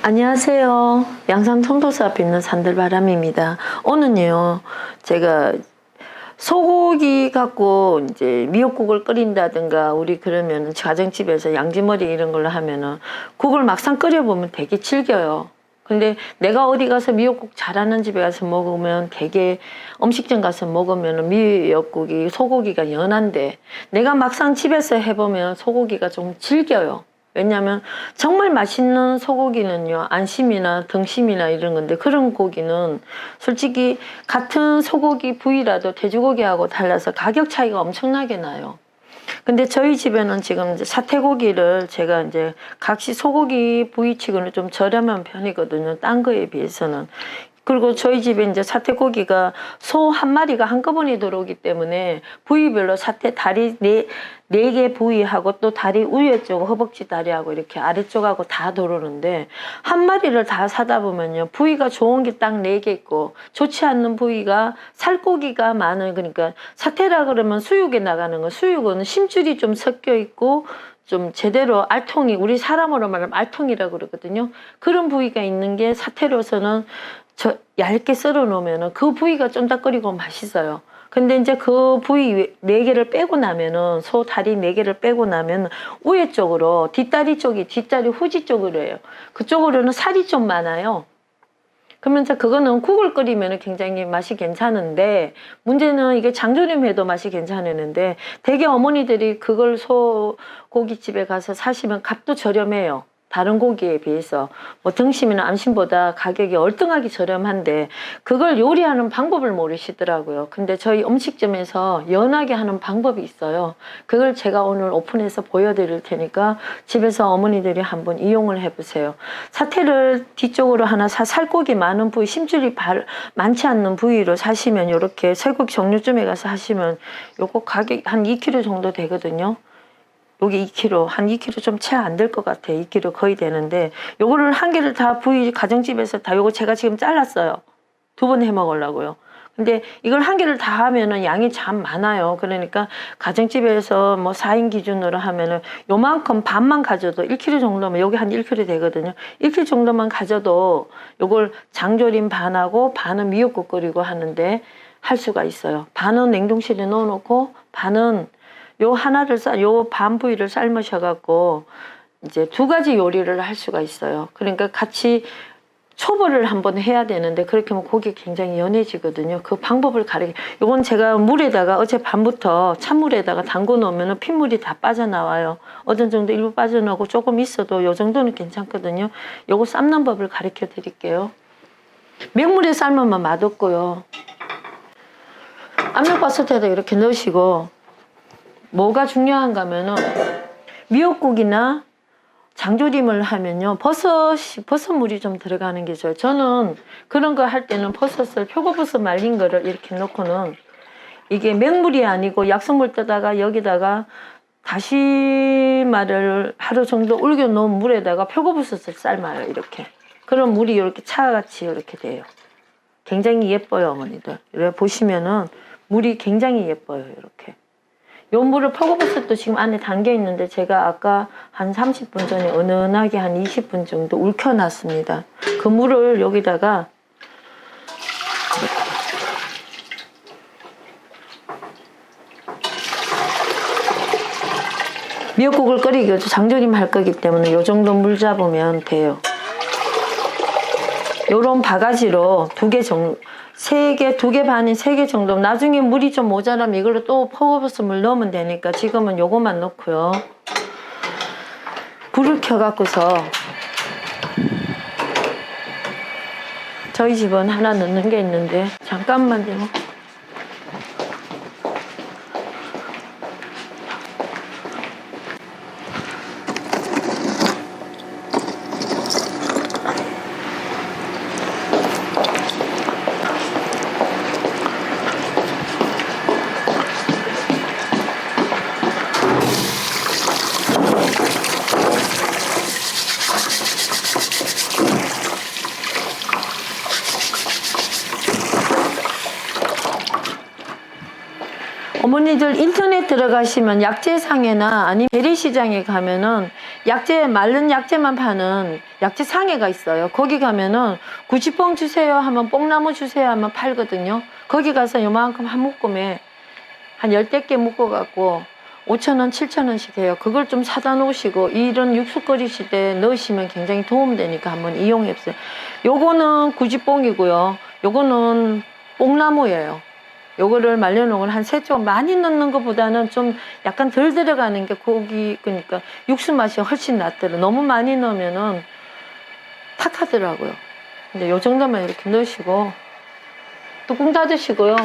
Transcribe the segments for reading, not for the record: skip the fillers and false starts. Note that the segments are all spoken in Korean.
안녕하세요. 양산 청도사 앞에 있는 산들바람입니다. 오늘요, 제가 소고기 갖고 이제 미역국을 끓인다든가, 우리 그러면 가정집에서 양지머리 이런 걸로 하면은 국을 막상 끓여보면 되게 질겨요. 근데 내가 어디 가서 미역국 잘하는 집에 가서 먹으면, 되게 음식점 가서 먹으면 미역국이 소고기가 연한데, 내가 막상 집에서 해보면 소고기가 좀 질겨요. 왜냐면 정말 맛있는 소고기는요, 안심이나 등심이나 이런 건데, 그런 고기는 솔직히 같은 소고기 부위라도 돼지고기하고 달라서 가격 차이가 엄청나게 나요. 근데 저희 집에는 지금 이제 사태고기를 제가 이제 각시 소고기 부위치고는 좀 저렴한 편이거든요, 딴 거에 비해서는. 그리고 저희 집에 이제 사태고기가 소 한 마리가 한꺼번에 들어오기 때문에 부위별로 사태 다리 네 개 부위하고, 또 다리 위에 쪽 허벅지 다리하고 이렇게 아래쪽하고 다 들어오는데, 한 마리를 다 사다 보면요, 부위가 좋은 게 딱 4개 있고 좋지 않는 부위가 살코기가 많은, 그러니까 사태라 그러면 수육에 나가는 거, 수육은 심줄이 좀 섞여 있고 좀 제대로 알통이, 우리 사람으로 말하면 알통이라고 그러거든요. 그런 부위가 있는 게 사태로서는 얇게 썰어 놓으면은 그 부위가 쫀득거리고 맛있어요. 근데 이제 그 부위 4개를 빼고 나면은, 소 다리 4개를 빼고 나면 위에 쪽으로, 뒷다리 쪽이, 뒷다리 후지 쪽으로 해요. 그쪽으로는 살이 좀 많아요. 그러면서 그거는 국을 끓이면 굉장히 맛이 괜찮은데, 문제는 이게 장조림해도 맛이 괜찮았는데, 대개 어머니들이 그걸 소고기집에 가서 사시면 값도 저렴해요. 다른 고기에 비해서. 뭐 등심이나 안심보다 가격이 얼등하게 저렴한데, 그걸 요리하는 방법을 모르시더라고요. 근데 저희 음식점에서 연하게 하는 방법이 있어요. 그걸 제가 오늘 오픈해서 보여드릴 테니까 집에서 어머니들이 한번 이용을 해보세요. 사태를 뒤쪽으로 하나 살코기 많은 부위, 심줄이 많지 않는 부위로 사시면, 이렇게 쇠고기 종류점에 가서 하시면 요거 가격 한 2kg 정도 되거든요. 여기 2kg, 한 2kg 좀 채 안 될 것 같아요. 2kg 거의 되는데, 요거를 한 개를 다 부위 가정집에서 다, 요거 제가 지금 잘랐어요. 2번 해 먹으려고요. 근데 이걸 한 개를 다 하면은 양이 참 많아요. 그러니까 가정집에서 뭐 4인 기준으로 하면은 요만큼 반만 가져도 1kg 정도면, 여기 한 1kg 되거든요. 1kg 정도만 가져도 요걸 장조림 반하고 반은 미역국 끓이고 하는데 할 수가 있어요. 반은 냉동실에 넣어놓고 반은 요 하나를 요 반 부위를 삶으셔갖고 이제 2가지 요리를 할 수가 있어요. 그러니까 같이 초벌을 한번 해야 되는데, 그렇게 하면 고기 굉장히 연해지거든요. 그 방법을 요건 제가 물에다가 어젯밤부터 찬물에다가 담궈 놓으면 핏물이 다 빠져나와요. 어느 정도 일부 빠져나오고 조금 있어도 요 정도는 괜찮거든요. 요거 삶는 법을 가르쳐 드릴게요. 맹물에 삶으면 맛없고요. 압력밥솥에다 이렇게 넣으시고, 뭐가 중요한가 하면은, 미역국이나 장조림을 하면요, 버섯물이 좀 들어가는 게 좋아요. 저는 그런 거 할 때는 버섯을, 표고버섯 말린 거를 이렇게 넣고는, 이게 맹물이 아니고 약수물 떠다가 여기다가 다시마를 하루 정도 울겨 놓은 물에다가 표고버섯을 삶아요. 이렇게. 그럼 물이 이렇게 차같이 이렇게 돼요. 굉장히 예뻐요, 어머니들. 이렇게 보시면은 물이 굉장히 예뻐요, 이렇게. 요 물을, 표고버섯도 지금 안에 담겨 있는데 제가 아까 한 30분 전에 은은하게 한 20분 정도 울켜놨습니다. 그 물을 여기다가 미역국을 끓이기, 장조림 할 거기 때문에 요 정도 물 잡으면 돼요. 요런 바가지로 2개 정도, 3개, 2개 반인 3개 정도. 나중에 물이 좀 모자라면 이걸로 또 표고버섯 물 넣으면 되니까 지금은 요거만 넣고요. 불을 켜갖고서, 저희 집은 하나 넣는 게 있는데 잠깐만요. 어머니들 인터넷 들어가시면 약재상에나 아니면 재래시장에 가면은 약재, 마른 약재만 파는 약재 상해가 있어요. 거기 가면은 구치뽕 주세요 하면 뽕나무 주세요 하면 팔거든요. 거기 가서 요만큼 한 묶음에 한 10대 개 묶어갖고 5,000원, 7,000원씩 해요. 그걸 좀 사다 놓으시고 이런 육수 끓이실 때 넣으시면 굉장히 도움되니까 한번 이용해보세요. 요거는 구지뽕이고요. 요거는 뽕나무예요. 요거를 말려놓은 걸 한 3조각 많이 넣는 것보다는 좀 약간 덜 들어가는 게 고기, 그러니까 육수 맛이 훨씬 낫더라고요. 너무 많이 넣으면은 탁하더라고요. 근데 요 정도만 이렇게 넣으시고 뚜껑 닫으시고요.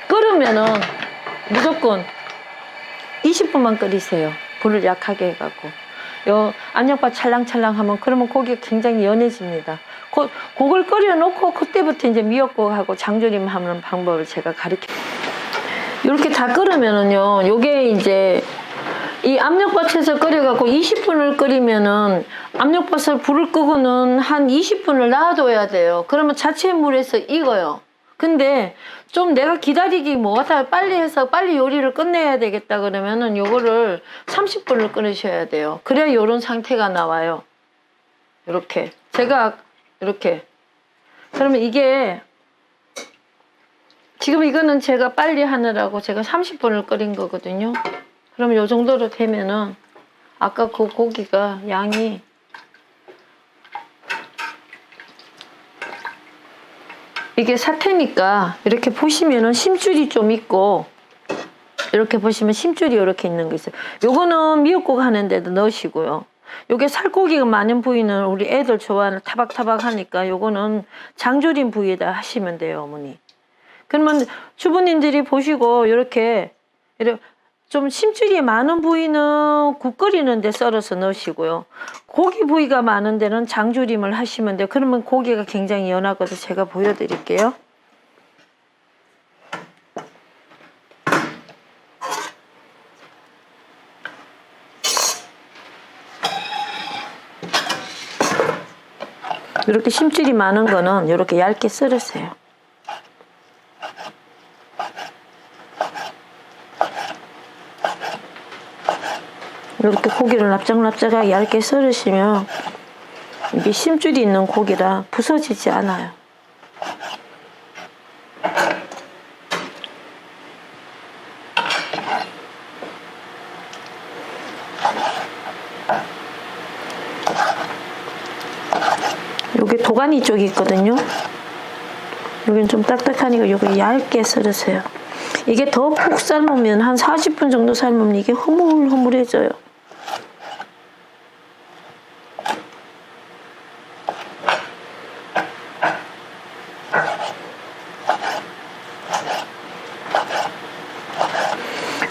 끓으면은 무조건 20분만 끓이세요. 불을 약하게 해갖고. 요 압력밥 찰랑찰랑 하면 그러면 고기가 굉장히 연해집니다. 그걸 끓여놓고 그때부터 이제 미역국하고 장조림 하는 방법을 제가 가르쳐요. 이렇게 다 끓으면은요, 요게 이제 이 압력밥에서 끓여갖고 20분을 끓이면은 압력밥을 불을 끄고는 한 20분을 놔둬야 돼요. 그러면 자체 물에서 익어요. 근데 좀 내가 기다리기 뭐하다 빨리 해서 빨리 요리를 끝내야 되겠다 그러면은 요거를 30분을 끓이셔야 돼요. 그래야 요런 상태가 나와요. 이렇게 제가 이렇게 그러면 이게 지금 이거는 제가 빨리 하느라고 제가 30분을 끓인 거거든요. 그러면 요 정도로 되면은 아까 그 고기가 양이 이게 사태니까 이렇게 보시면은 심줄이 좀 있고 이렇게 보시면 심줄이 이렇게 있는 거 있어요. 요거는 미역국 하는데도 넣으시고요. 요게 살코기가 많은 부위는 우리 애들 좋아하는 타박타박 하니까 요거는 장조림 부위에다 하시면 돼요, 어머니. 그러면 주부님들이 보시고 이렇게 좀 심줄이 많은 부위는 국 끓이는데 썰어서 넣으시고요. 고기 부위가 많은 데는 장조림을 하시면 돼요. 그러면 고기가 굉장히 연하거든요. 제가 보여드릴게요. 이렇게 심줄이 많은 거는 이렇게 얇게 썰으세요. 이렇게 고기를 납작납작하게 얇게 썰으시면 이게 심줄이 있는 고기라 부서지지 않아요. 요게 도가니 쪽이 있거든요. 여기는 좀 딱딱하니까 요게 얇게 썰으세요. 이게 더 푹 삶으면 한 40분 정도 삶으면 이게 흐물흐물해져요.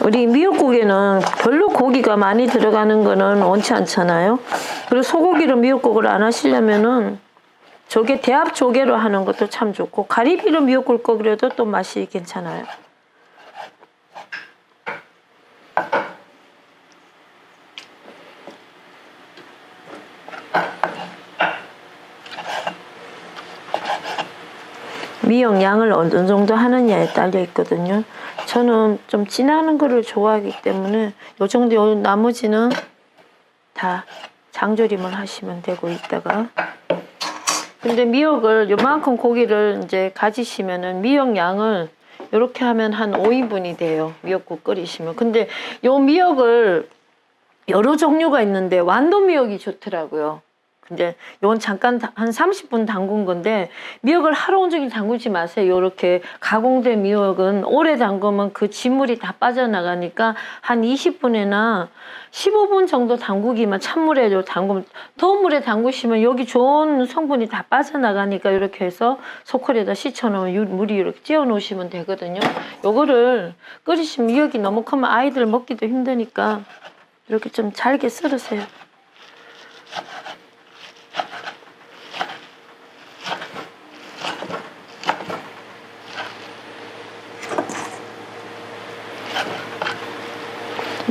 우리 미역국에는 별로 고기가 많이 들어가는 거는 원치 않잖아요. 그리고 소고기로 미역국을 안 하시려면은 조개, 대합 조개로 하는 것도 참 좋고 가리비로 미역국을 끓여도 또 맛이 괜찮아요. 미역 양을 어느 정도 하느냐에 딸려 있거든요. 저는 좀 진한 거를 좋아하기 때문에 요 정도, 나머지는 다 장조림을 하시면 되고 있다가. 근데 미역을 요만큼 고기를 이제 가지시면은 미역 양을 이렇게 하면 한 5인분이 돼요. 미역국 끓이시면. 근데 요 미역을 여러 종류가 있는데 완도 미역이 좋더라고요. 근데 이건 잠깐 한 30분 담근 건데 미역을 하루 온종일 담그지 마세요. 요렇게 가공된 미역은 오래 담그면 그 진물이 다 빠져나가니까 한 20분이나 15분 정도 담그기만 찬물에 담그면, 더운 물에 담그시면 여기 좋은 성분이 다 빠져나가니까 이렇게 해서 소쿠리에다 씻어놓으면 물이 이렇게 찌어 놓으시면 되거든요. 요거를 끓이시면 미역이 너무 크면 아이들 먹기도 힘드니까 이렇게 좀 잘게 썰으세요.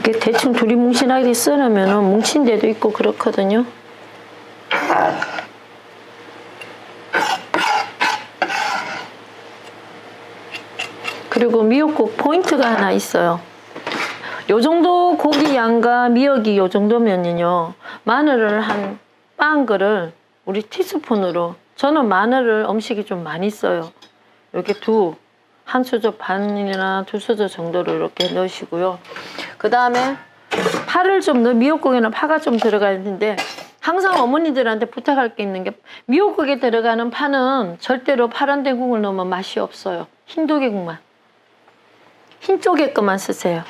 이렇게 대충 두리뭉실하게 썰으면 뭉친 데도 있고 그렇거든요. 그리고 미역국 포인트가 하나 있어요. 요 정도 고기 양과 미역이 요 정도면요. 마늘을 한 빵그를 우리 티스푼으로, 저는 마늘을 음식이 좀 많이 써요. 이렇게 한 수저 반이나 두 수저 정도를 이렇게 넣으시고요. 그 다음에 파를 좀 미역국에는 파가 좀 들어가야 되는데 항상 어머니들한테 부탁할 게 있는 게, 미역국에 들어가는 파는 절대로 파란 대국을 넣으면 맛이 없어요. 흰조개국만, 흰 쪽에 것만 쓰세요.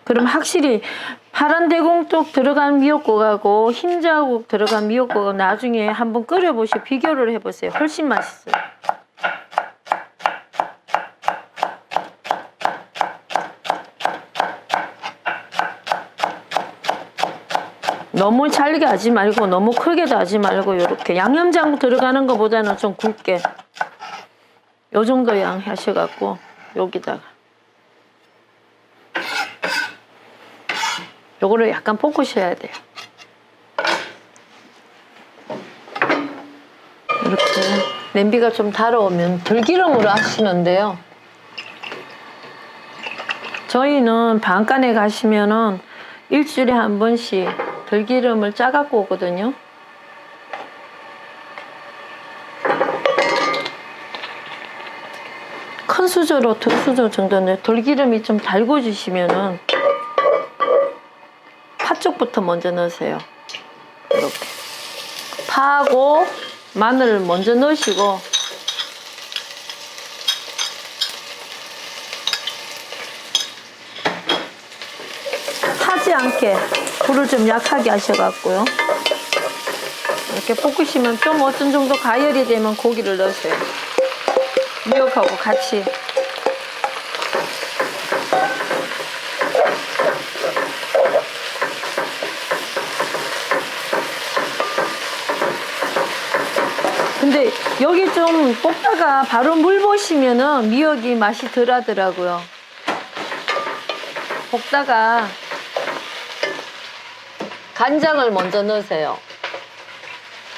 그럼 확실히 파란 대공 쪽 들어간 미역국하고 흰자국 들어간 미역국하고 나중에 한번 끓여보시고 비교를 해보세요. 훨씬 맛있어요. 너무 잘게 하지 말고 너무 크게도 하지 말고 이렇게 양념장 들어가는 것보다는 좀 굵게 요 정도 양 하셔갖고 여기다가 요거를 약간 볶으셔야 돼요. 이렇게 냄비가 좀 달아오면 들기름으로 하시는데요. 저희는 방간에 가시면은 일주일에 한 번씩 들기름을 짜갖고 오거든요. 큰 수저로 2수저 정도는 들기름이 좀 달궈지시면은 파 쪽부터 먼저 넣으세요. 이렇게 파하고 마늘을 먼저 넣으시고 타지 않게 불을 좀 약하게 하셔갖고요. 이렇게 볶으시면 좀 어떤 정도 가열이 되면 고기를 넣으세요. 미역하고 같이. 근데 여기 좀 볶다가 바로 물 보시면은 미역이 맛이 덜 하더라고요. 볶다가 간장을 먼저 넣으세요.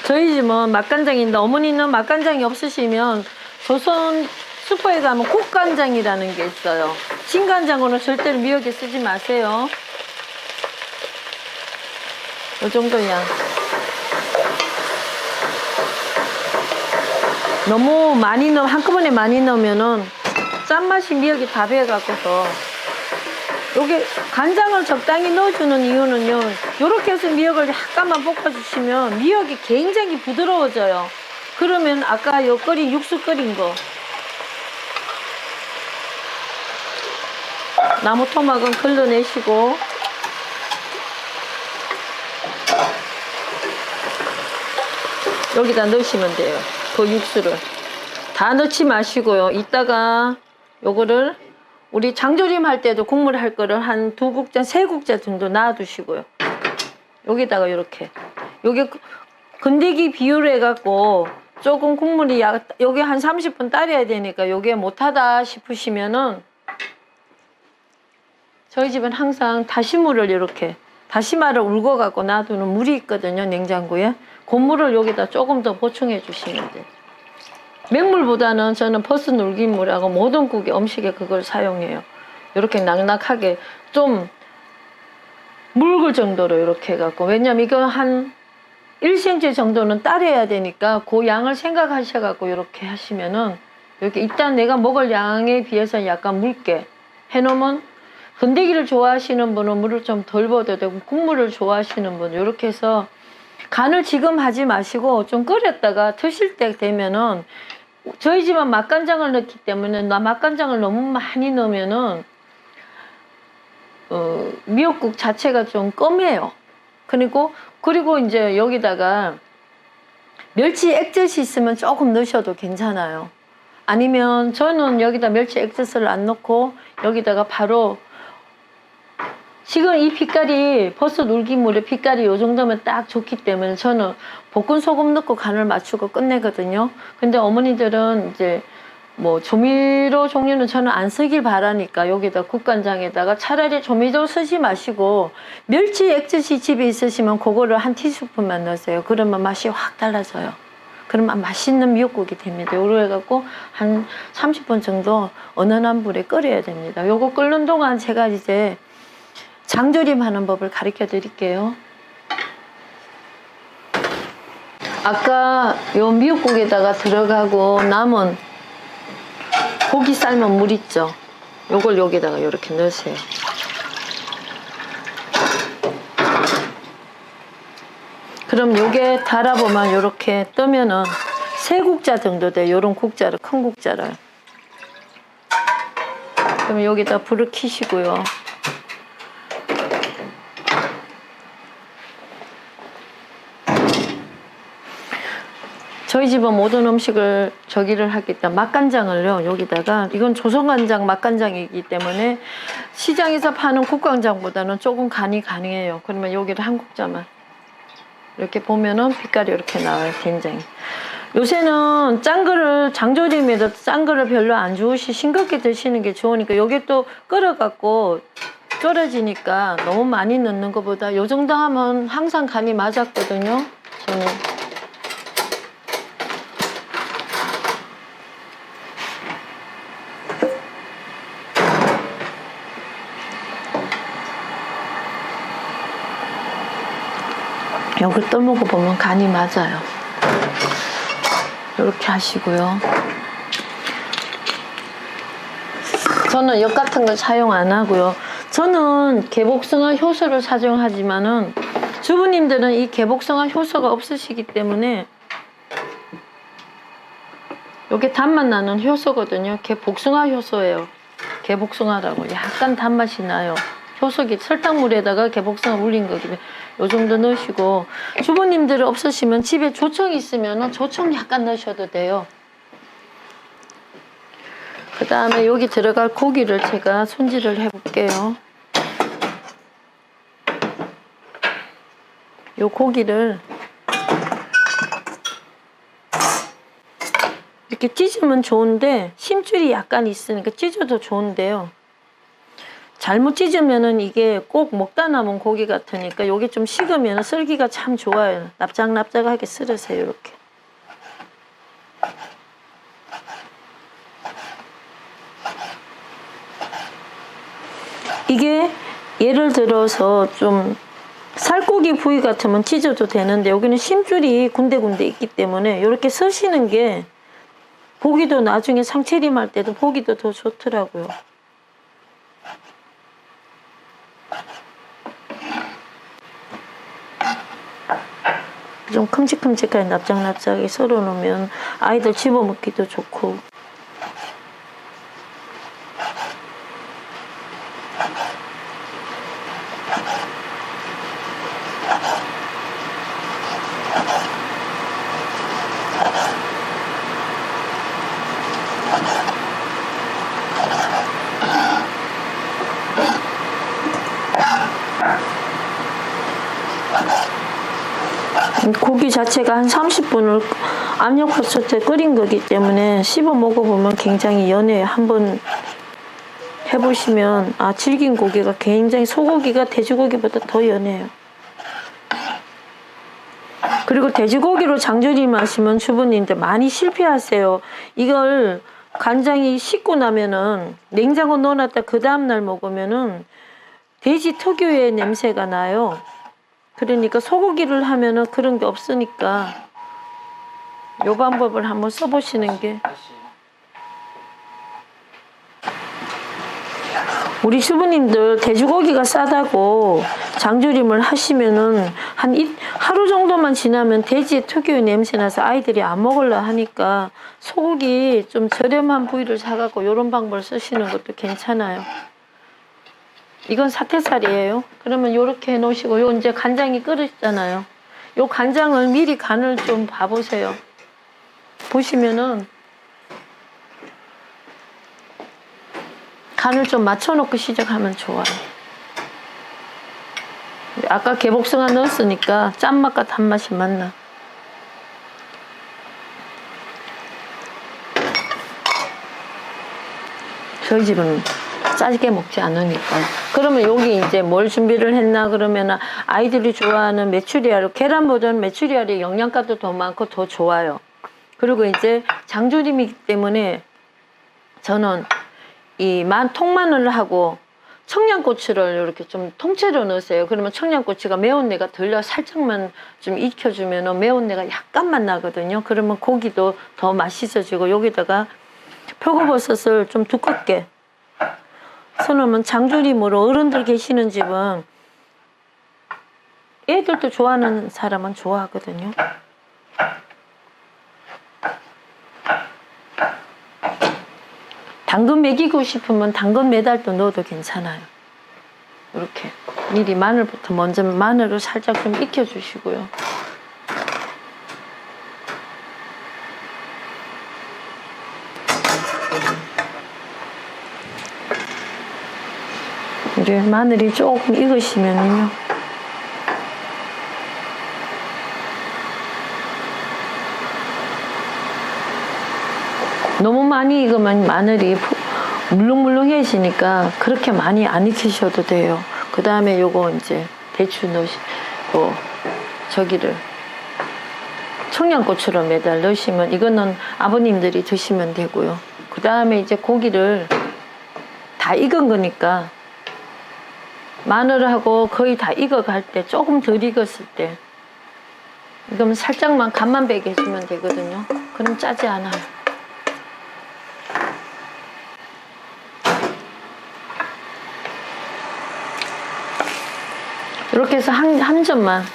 저희 집은 맛간장인데 어머니는 맛간장이 없으시면 조선 슈퍼에 가면 국간장이라는 게 있어요. 진간장으로는 절대로 미역에 쓰지 마세요. 이 정도야. 너무 많이 한꺼번에 많이 넣으면은 짠맛이 미역이 다 배어갖고서, 요게 간장을 적당히 넣어주는 이유는요, 요렇게 해서 미역을 약간만 볶아주시면 미역이 굉장히 부드러워져요. 그러면 아까 요 육수 끓인 거 나무 토막은 걸러내시고 여기다 넣으시면 돼요. 그 육수를 다 넣지 마시고요. 이따가 요거를 우리 장조림 할 때도 국물 할 거를 한 2국자, 3국자 정도 놔두시고요. 여기다가 이렇게, 요게 건더기 비율로 해갖고 조금 국물이 요게 한 30분 따려야 되니까 요게 못하다 싶으시면은 저희 집은 항상 다시물을 이렇게 다시마를 울고 갖고 놔두는 물이 있거든요, 냉장고에. 그 물을 여기다 조금 더 보충해 주시면 돼요. 맹물보다는 저는 버섯 눌기물하고 모든 국에 음식에 그걸 사용해요. 이렇게 낙낙하게 좀 묽을 정도로 이렇게 해갖고, 왜냐면 이거 한 1cm 정도는 따려야 되니까 그 양을 생각하셔갖고 이렇게 하시면은, 이렇게 일단 내가 먹을 양에 비해서 약간 묽게 해놓으면, 건더기를 좋아하시는 분은 물을 좀 덜 부어도 되고, 국물을 좋아하시는 분은 이렇게 해서 간을 지금 하지 마시고 좀 끓였다가 드실 때 되면은, 저희 집은 맛간장을 넣기 때문에 맛간장을 너무 많이 넣으면은 미역국 자체가 좀 껌해요. 그리고 이제 여기다가 멸치 액젓이 있으면 조금 넣으셔도 괜찮아요. 아니면 저는 여기다 멸치 액젓을 안 넣고 여기다가 바로, 지금 이 빛깔이 버섯 눌기물의 빛깔이 요 정도면 딱 좋기 때문에 저는 볶은 소금 넣고 간을 맞추고 끝내거든요. 근데 어머니들은 이제 뭐 조미료 종류는 저는 안 쓰길 바라니까 여기다 국간장에다가 차라리 조미료 쓰지 마시고 멸치 액젓이 집에 있으시면 그거를 한 티스푼만 넣으세요. 그러면 맛이 확 달라져요. 그러면 맛있는 미역국이 됩니다. 요로 해갖고 한 30분 정도 은은한 불에 끓여야 됩니다. 요거 끓는 동안 제가 이제 장조림 하는 법을 가르쳐 드릴게요. 아까 요 미역국에다가 들어가고 남은 고기 삶은 물 있죠? 요걸 여기다가 이렇게 넣으세요. 그럼 요게 달아보면 요렇게 뜨면은 3국자 정도 돼요. 요런 국자를, 큰 국자를. 그럼 여기다 불을 켜시고요. 저희 집은 모든 음식을 저기를 하기 때문에 맛간장을요 여기다가, 이건 조선간장 맛간장이기 때문에 시장에서 파는 국간장보다는 조금 간이 가능해요. 그러면 여기를 한 국자만 이렇게 보면은 빛깔이 이렇게 나와요. 된장이. 요새는 짠 거를, 장조림에도 짠 거를 별로 안 좋으시, 싱겁게 드시는 게 좋으니까 여기 또 끓여갖고 졸여지니까 너무 많이 넣는 것보다 요 정도 하면 항상 간이 맞았거든요. 저는. 여기 떠먹어보면 간이 맞아요. 이렇게 하시고요. 저는 엿 같은 걸 사용 안 하고요. 저는 개복숭아 효소를 사용하지만은 주부님들은 이 개복숭아 효소가 없으시기 때문에 이게 단맛 나는 효소거든요. 개복숭아 효소예요. 개복숭아라고 약간 단맛이 나요. 효소기 설탕물에다가 개복숭아 물린 거거든요. 요 정도 넣으시고, 주부님들 없으시면 집에 조청 있으면 조청 약간 넣으셔도 돼요. 그 다음에 여기 들어갈 고기를 제가 손질을 해볼게요. 요 고기를 이렇게 찢으면 좋은데 심줄이 약간 있으니까 찢어도 좋은데요. 잘못 찢으면은 이게 꼭 먹다 남은 고기 같으니까 요게 좀 식으면 썰기가 참 좋아요. 납작납작하게 썰으세요. 이렇게. 이게 예를 들어서 좀 살코기 부위 같으면 찢어도 되는데 여기는 심줄이 군데군데 있기 때문에 이렇게 서시는 게 보기도, 나중에 상체림 할 때도 보기도 더 좋더라고요. 좀 큼직큼직하게 납작납작하게 썰어 놓으면 아이들 집어먹기도 좋고. 고기 자체가 한 30분을 압력밥솥에 끓인 거기 때문에 씹어 먹어보면 굉장히 연해요. 한번 해보시면 질긴 고기가 굉장히, 소고기가 돼지고기보다 더 연해요. 그리고 돼지고기로 장조림 하시면 주부님들 많이 실패하세요. 이걸 간장이 식고 나면은 냉장고 넣어놨다 그 다음날 먹으면은 돼지 특유의 냄새가 나요. 그러니까 소고기를 하면은 그런 게 없으니까 요 방법을 한번 써보시는 게. 우리 주부님들 돼지고기가 싸다고 장조림을 하시면은 하루 정도만 지나면 돼지의 특유의 냄새 나서 아이들이 안 먹으려 하니까 소고기 좀 저렴한 부위를 사갖고 요런 방법을 쓰시는 것도 괜찮아요. 이건 사태살이에요. 그러면 요렇게 해놓으시고, 요 이제 간장이 끓으시잖아요. 요 간장을 미리 간을 좀 봐보세요. 보시면은 간을 좀 맞춰놓고 시작하면 좋아요. 아까 개복숭아 넣었으니까 짠맛과 단맛이 맞나. 저희 집은 짜게 먹지 않으니까. 그러면 여기 이제 뭘 준비를 했나 그러면 아이들이 좋아하는 메추리알, 계란보다는 메추리알이 영양가도 더 많고 더 좋아요. 그리고 이제 장조림이기 때문에 저는 이 통마늘하고 청양고추를 이렇게 좀 통째로 넣으세요. 그러면 청양고추가 매운내가 덜려 살짝만 좀 익혀주면 매운내가 약간만 나거든요. 그러면 고기도 더 맛있어지고, 여기다가 표고버섯을 좀 두껍게 써놓으면 장조림으로, 어른들 계시는 집은 애들도 좋아하는 사람은 좋아하거든요. 당근 먹이고 싶으면 당근 매달도 넣어도 괜찮아요. 이렇게 미리 마늘부터 먼저 마늘을 살짝 좀 익혀주시고요. 이제 마늘이 조금 익으시면요, 너무 많이 익으면 마늘이 물렁물렁해지니까 그렇게 많이 안 익히셔도 돼요. 그 다음에 요거 이제 대추 넣으시고, 저기를 청양고추를 매달 넣으시면, 이거는 아버님들이 드시면 되고요. 그 다음에 이제 고기를 다 익은 거니까 마늘하고 거의 다 익어갈 때, 조금 덜 익었을 때, 이거는 살짝만 간만 배게 해주면 되거든요. 그럼 짜지 않아요. 이렇게 해서 한 점만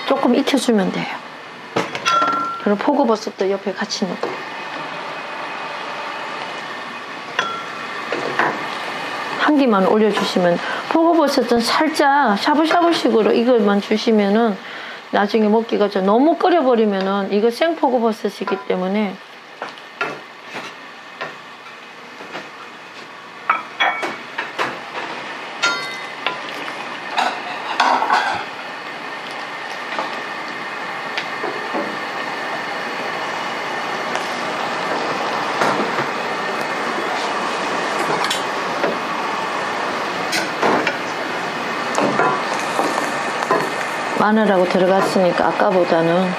조금 익혀주면 돼요. 그리고 표고버섯도 옆에 같이 넣고, 한 개만 올려주시면, 표고버섯은 살짝 샤브샤브식으로 이것만 주시면은 나중에 먹기가 좀, 너무 끓여버리면은 이거 생표고버섯이기 때문에 마늘하고 들어갔으니까 아까보다는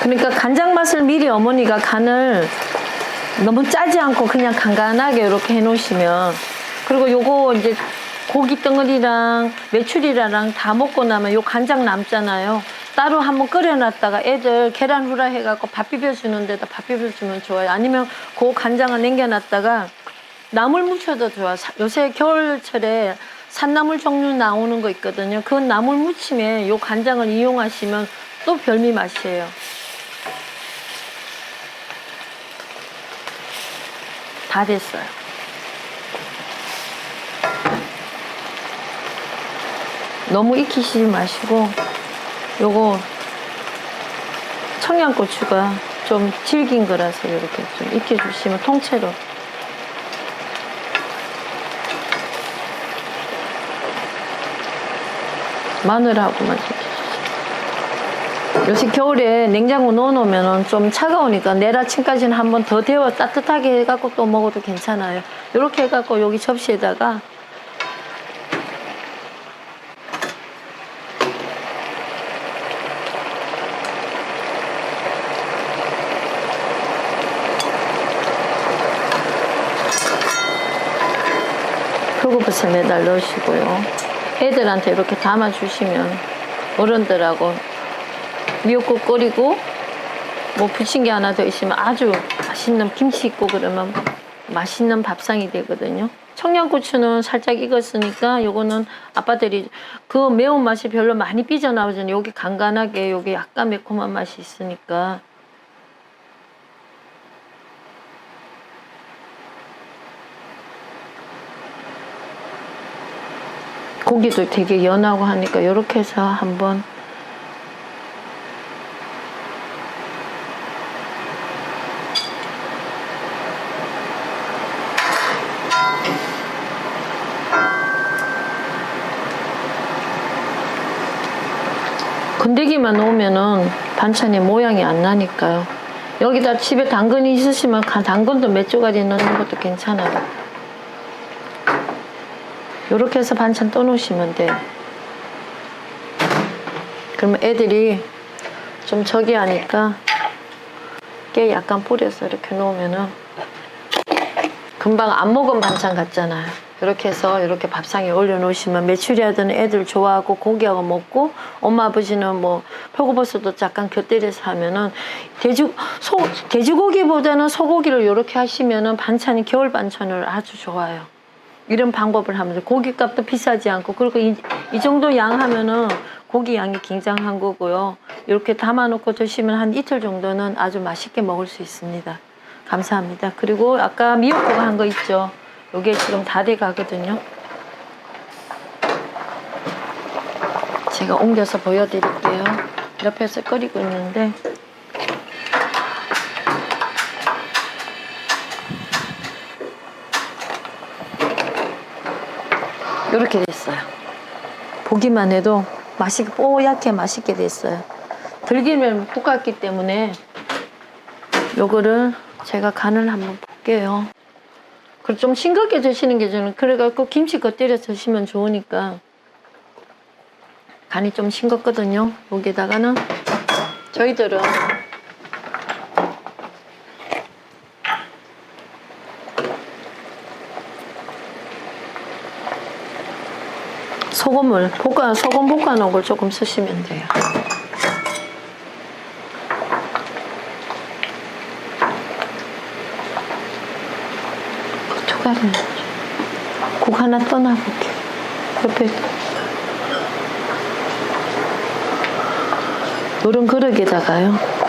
그러니까 간장 맛을 미리 어머니가 간을 너무 짜지 않고 그냥 간간하게 이렇게 해 놓으시면, 그리고 요거 이제 고기 덩어리랑 메추리랑 다 먹고 나면 요 간장 남잖아요. 따로 한번 끓여놨다가 애들 계란 후라이 해갖고 밥 비벼주는 데다 밥 비벼주면 좋아요. 아니면 그 간장을 남겨놨다가 나물 무쳐도 좋아. 요새 겨울철에 산나물 종류 나오는 거 있거든요. 그 나물 무침에 요 간장을 이용하시면 또 별미 맛이에요. 다 됐어요. 너무 익히시지 마시고, 요거 청양고추가 좀 질긴 거라서 이렇게 좀 익혀주시면, 통째로 마늘하고만 익혀주세요. 요새 겨울에 냉장고 넣어놓으면 좀 차가우니까 내일 아침까지는 한번 더 데워 따뜻하게 해갖고 또 먹어도 괜찮아요. 이렇게 해갖고 여기 접시에다가 표고버섯 매달 넣으시고요. 애들한테 이렇게 담아주시면 어른들하고 미역국 끓이고 뭐 부침개 하나 더 있으면 아주 맛있는, 김치 있고 그러면 맛있는 밥상이 되거든요. 청양고추는 살짝 익었으니까 요거는 아빠들이 그 매운맛이 별로 많이 삐져나오잖아요. 여기 간간하게, 여기 약간 매콤한 맛이 있으니까. 고기도 되게 연하고 하니까 이렇게 해서 한번 건더기만 놓으면은 반찬이 모양이 안 나니까요. 여기다 집에 당근이 있으시면 당근도 몇 조가리 넣는 것도 괜찮아요. 이렇게 해서 반찬 떠놓으시면 돼요. 그러면 애들이 좀 저기 하니까 깨 약간 뿌려서 이렇게 놓으면은 금방 안 먹은 반찬 같잖아요. 이렇게 해서 이렇게 밥상에 올려놓으시면 메추리하던 애들 좋아하고 고기하고 먹고, 엄마 아버지는 뭐 표고버섯도 잠깐 곁들여서 하면은 돼지고기보다는 소고기를 이렇게 하시면은 반찬이 겨울 반찬을 아주 좋아요. 이런 방법을 하면서 고기값도 비싸지 않고, 그리고 이 정도 양 하면은 고기 양이 굉장한 거고요. 이렇게 담아놓고 드시면 한 이틀 정도는 아주 맛있게 먹을 수 있습니다. 감사합니다. 그리고 아까 미역국 한 거 있죠? 요게 지금 다 돼 가거든요. 제가 옮겨서 보여드릴게요. 옆에서 끓이고 있는데, 이렇게 됐어요. 보기만 해도 맛있게 뽀얗게 맛있게 됐어요. 들기름을 볶았기 때문에 요거를 제가 간을 한번 볼게요. 그리고 좀 싱겁게 드시는 게 저는 그래갖고 김치 곁들여 드시면 좋으니까. 간이 좀 싱겁거든요. 여기다가는 저희들은 소금 볶아놓은 걸 조금 쓰시면 돼요. 초가루는 국 하나 떠놔볼게. 옆에 요런 그릇에다가요.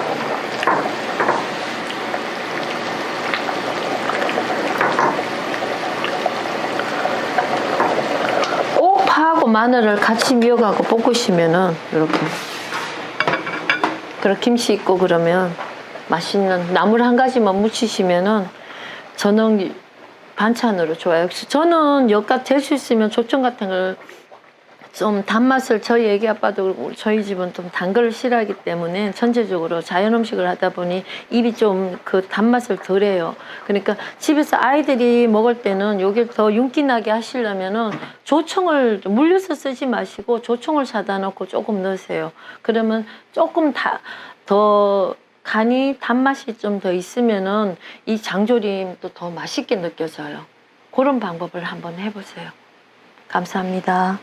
파하고 마늘을 같이 미역하고 볶으시면은 이렇게, 그리고 김치 있고 그러면 맛있는 나물 한 가지만 무치시면은 저는 반찬으로 좋아요. 저는 엿갓 될 수 있으면 조청 같은 걸 좀 단맛을, 저희 애기 아빠도 그렇고 저희 집은 좀 단 걸 싫어하기 때문에 전체적으로 자연 음식을 하다 보니 입이 좀 그 단맛을 덜해요. 그러니까 집에서 아이들이 먹을 때는 요게 더 윤기 나게 하시려면은 조청을 물려서 쓰지 마시고 조청을 사다 놓고 조금 넣으세요. 그러면 조금 더 간이 단맛이 좀 더 있으면은 이 장조림도 더 맛있게 느껴져요. 그런 방법을 한번 해보세요. 감사합니다.